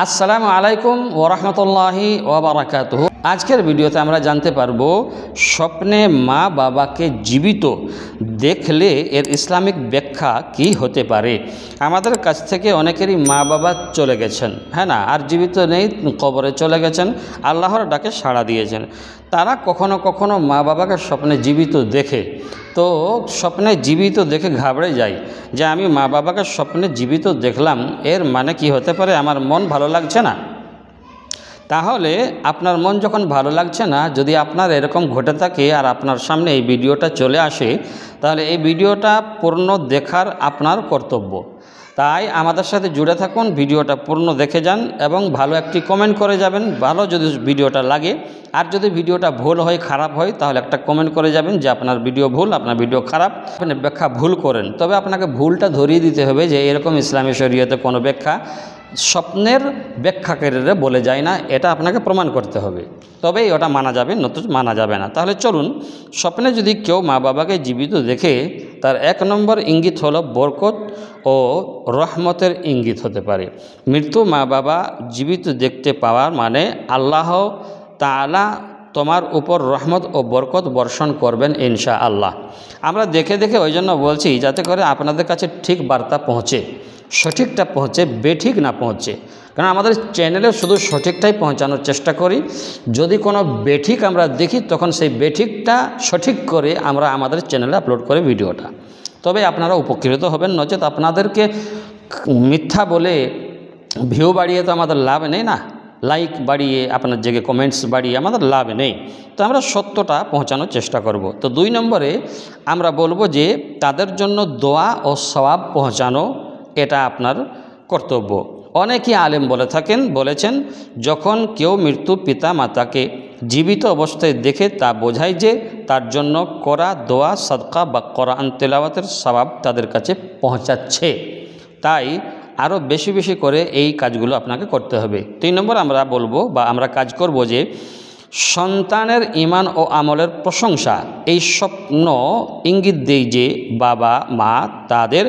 আসসালামু আলাইকুম ওয়া রাহমাতুল্লাহি ওয়া বারাকাতুহু। আজকের ভিডিওতে আমরা জানতে পারবো স্বপ্নে মা বাবাকে জীবিত দেখলে এর ইসলামিক ব্যাখ্যা কি হতে পারে। আমাদের কাছ থেকে অনেকেরই মা বাবা চলে গেছেন, হ্যাঁ না, আর জীবিত নেই, কবরে চলে গেছেন, আল্লাহর ডাকে সাড়া দিয়েছেন। তারা কখনো কখনো মা বাবাকে স্বপ্নে জীবিত দেখে, তো স্বপ্নে জীবিত দেখে ঘাবড়ে যায় যে আমি মা বাবাকে স্বপ্নে জীবিত দেখলাম, এর মানে কি হতে পারে, আমার মন ভালো লাগছে না। তাহলে আপনার মন যখন ভালো লাগছে না, যদি আপনার এরকম ঘটে থাকে আর আপনার সামনে এই ভিডিওটা চলে আসে, তাহলে এই ভিডিওটা পূর্ণ দেখার আপনার কর্তব্য। তাই আমাদের সাথে জুড়ে থাকুন, ভিডিওটা পূর্ণ দেখে যান এবং ভালো একটি কমেন্ট করে যাবেন, ভালো যদি ভিডিওটা লাগে। আর যদি ভিডিওটা ভুল হয়, খারাপ হয়, তাহলে একটা কমেন্ট করে যাবেন যে আপনার ভিডিও ভুল, আপনার ভিডিও খারাপ, আপনি ব্যাখ্যা ভুল করেন। তবে আপনাকে ভুলটা ধরিয়ে দিতে হবে যে এরকম ইসলামী শরীয়তে কোনো ব্যাখ্যা স্বপ্নের ব্যাখ্যাকারীরা বলে যায় না, এটা আপনাকে প্রমাণ করতে হবে, তবেই ওটা মানা যাবে, নতুন মানা যাবে না। তাহলে চলুন, স্বপ্নে যদি কেউ মা বাবাকে জীবিত দেখে, তার এক নম্বর ইঙ্গিত হলো বরকত ও রহমতের ইঙ্গিত হতে পারে। মৃত্যু মা বাবা জীবিত দেখতে পাওয়ার মানে আল্লাহ তাআলা তোমার উপর রহমত ও বরকত বর্ষণ করবেন ইনশাআল্লাহ। আমরা দেখে দেখে ওই জন্য বলছি, যাতে করে আপনাদের কাছে ঠিক বার্তা পৌঁছে, সঠিকটা পৌঁছে, বেঠিক না পৌঁছে। কারণ আমাদের চ্যানেলে শুধু সঠিকটাই পৌঁছানোর চেষ্টা করি। যদি কোনো বেঠিক আমরা দেখি, তখন সেই বেঠিকটা সঠিক করে আমরা আমাদের চ্যানেলে আপলোড করে ভিডিওটা, তবে আপনারা উপকৃত হবেন। নচেত আপনাদেরকে মিথ্যা বলে ভিউ বাড়িয়ে তো আমাদের লাভ নেই না, লাইক বাড়িয়ে, আপনার জেগে কমেন্টস বাড়িয়ে আমাদের লাভ নেই। তো আমরা সত্যটা পৌঁছানোর চেষ্টা করব। তো 2 নম্বরে আমরা বলবো যে তাদের জন্য দোয়া ও সওয়াব পৌঁছানো, এটা আপনার কর্তব্য। অনেকেই আলেম বলেছেন যখন কেউ মৃত্যু পিতা মাতাকে জীবিত অবস্থায় দেখে, তা বোঝায় যে তার জন্য করা দোয়া, সাদকা বা কোরআন তেলাওয়াতের সওয়াব তাদের কাছে পৌঁছাচ্ছে। তাই আরও বেশি বেশি করে এই কাজগুলো আপনাকে করতে হবে। 3 নম্বর আমরা বলবো বা আমরা কাজ করব যে সন্তানের ঈমান ও আমলের প্রশংসা। এই স্বপ্ন ইঙ্গিত দেয় যে বাবা মা তাদের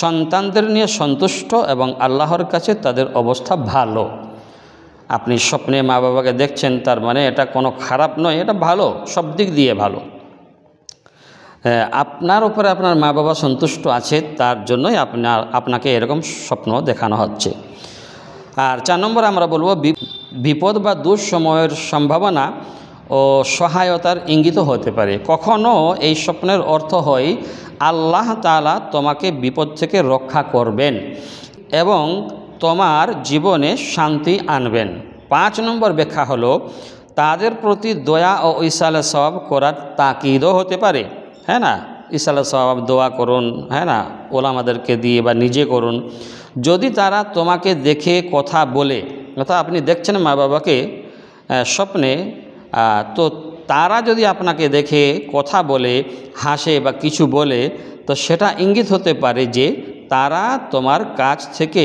সন্তানদের নিয়ে সন্তুষ্ট এবং আল্লাহর কাছে তাদের অবস্থা ভালো। আপনি স্বপ্নে মা বাবাকে দেখছেন, তার মানে এটা কোনো খারাপ নয়, এটা ভালো, সব দিক দিয়ে ভালো। আপনার উপরে আপনার মা বাবা সন্তুষ্ট আছে, তার জন্যই আপনাকে এরকম স্বপ্ন দেখানো হচ্ছে। আর 4 নম্বর আমরা বলবো বিপদ বা দুঃসময়ের সম্ভাবনা ও সহায়তার ইঙ্গিত হতে পারে। কখনো এই স্বপ্নের অর্থ হয় আল্লাহ তাআলা তোমাকে বিপদ থেকে রক্ষা করবেন এবং তোমার জীবনে শান্তি আনবেন। 5 নম্বর ব্যাখ্যা হলো তাদের প্রতি দয়া ও ইসালে সওয়াব করার তাকিদও হতে পারে, হ্যাঁ না, ইসালে সওয়াব দোয়া করুন, হ্যাঁ না, ওলামাদেরকে দিয়ে বা নিজে করুন। যদি তারা তোমাকে দেখে কথা বলে, অর্থাৎ আপনি দেখছেন মা বাবাকে স্বপ্নে, তো তারা যদি আপনাকে দেখে কথা বলে, হাসে বা কিছু বলে, তো সেটা ইঙ্গিত হতে পারে যে তারা তোমার কাছ থেকে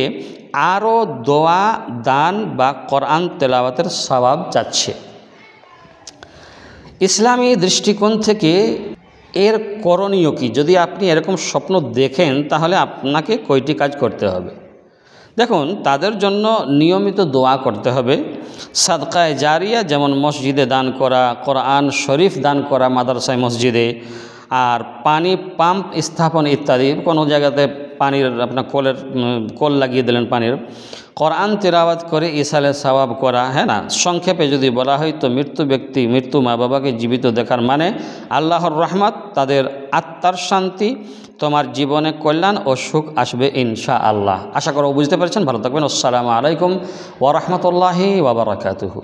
আরও দোয়া, দান বা কোরআন তেলাওয়াতের সওয়াব চাচ্ছে। ইসলামী দৃষ্টিকোণ থেকে এর করণীয় কি? যদি আপনি এরকম স্বপ্ন দেখেন, তাহলে আপনাকে কয়টি কাজ করতে হবে। দেখুন, তাদের জন্য নিয়মিত দোয়া করতে হবে, সাদকায়ে জারিয়া, যেমন মসজিদে দান করা, কোরআন শরীফ দান করা মাদ্রাসায় মসজিদে, আর পানি পাম্প স্থাপন ইত্যাদি। কোনো জায়গাতে পানির আপনার কল লাগিয়ে দিলেন পানির, কোরআন তিলাওয়াত করে ইসালে সওয়াব করা, হ্যাঁ না। সংক্ষেপে যদি বলা হয়, তো মৃত্যু মা বাবাকে জীবিত দেখার মানে আল্লাহর রহমত, তাদের আত্মার শান্তি, তোমার জীবনে কল্যাণ ও সুখ আসবে ইনশাআল্লাহ। আশা করব বুঝতে পেরেছেন। ভালো থাকবেন। আসসালামু আলাইকুম ওয়া রাহমাতুল্লাহি ওয়া বারাকাতুহু।